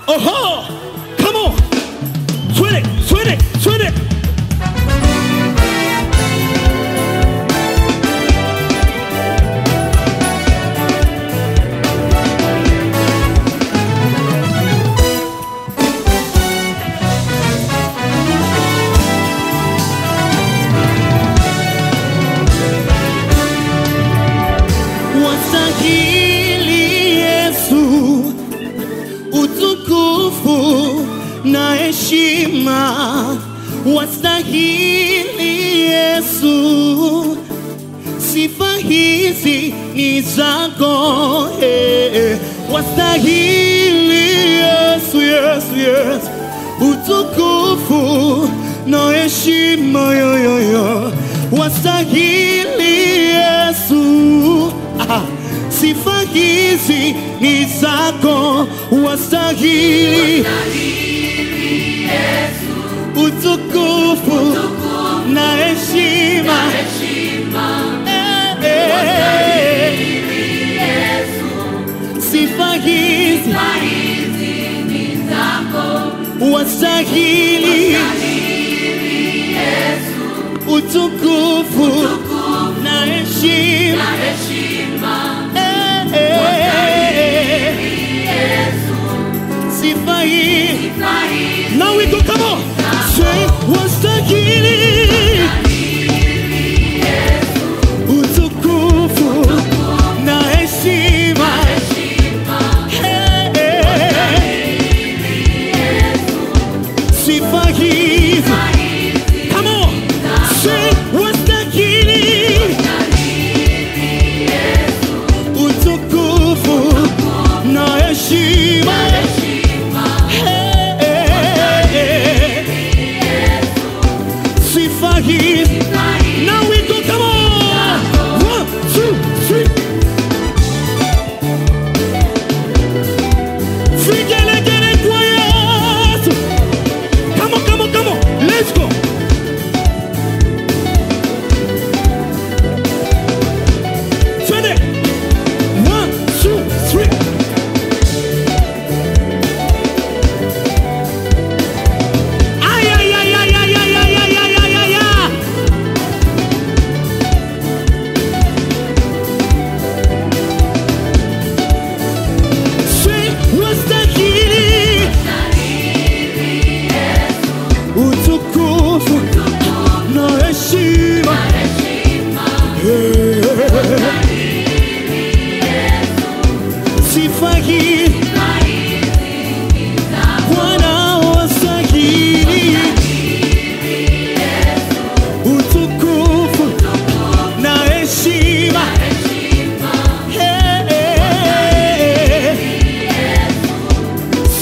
Oh, come on. Swing it, swing it, swing it. Wastahili Yesu, utukufu na heshima. Wastahili Yesu, sifa hizi ni zako. Wastahili Yesu, Yesu, Yesu, utukufu na heshima. Wastahili Yesu, sifa hizi ni zako. Wastahili Yesu, utukufu na heshima. Sifa hizi ni zako. Wastahili Yesu, utukufu na heshima. Now we go, come on. Say, wastahili utukufu na heshima. Sifa hizi. Come on. Say, wastahili utukufu na heshima. Now we go, come on. 1, 2, 3. Figele quiet. Come on, come on, come on. Let's go. Finish. 1, 2, 3. Utukufu na heshima. Sifa hii Bwana wastahili. Utukufu na heshima.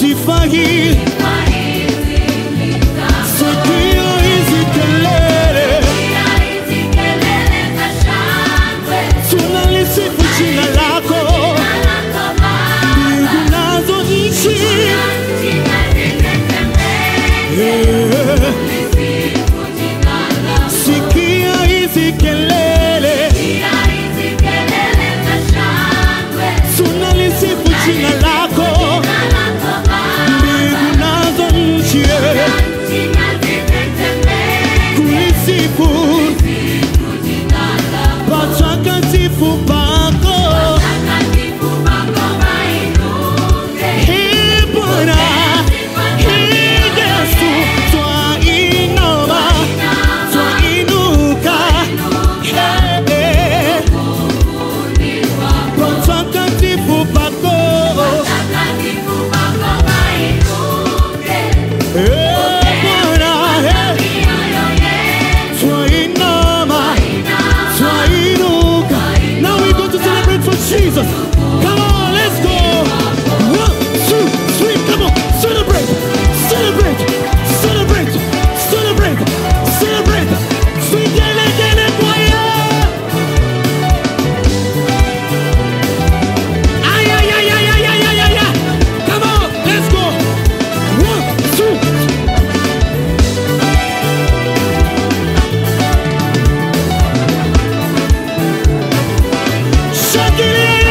Sifa hii Jesus. Come on, let's go. 1, 2, 3, come on. Celebrate, celebrate, celebrate, celebrate, celebrate. Figele quiet. Ay. Come on, let's go. 1, 2. Shake it.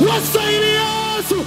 wastahili Yesu.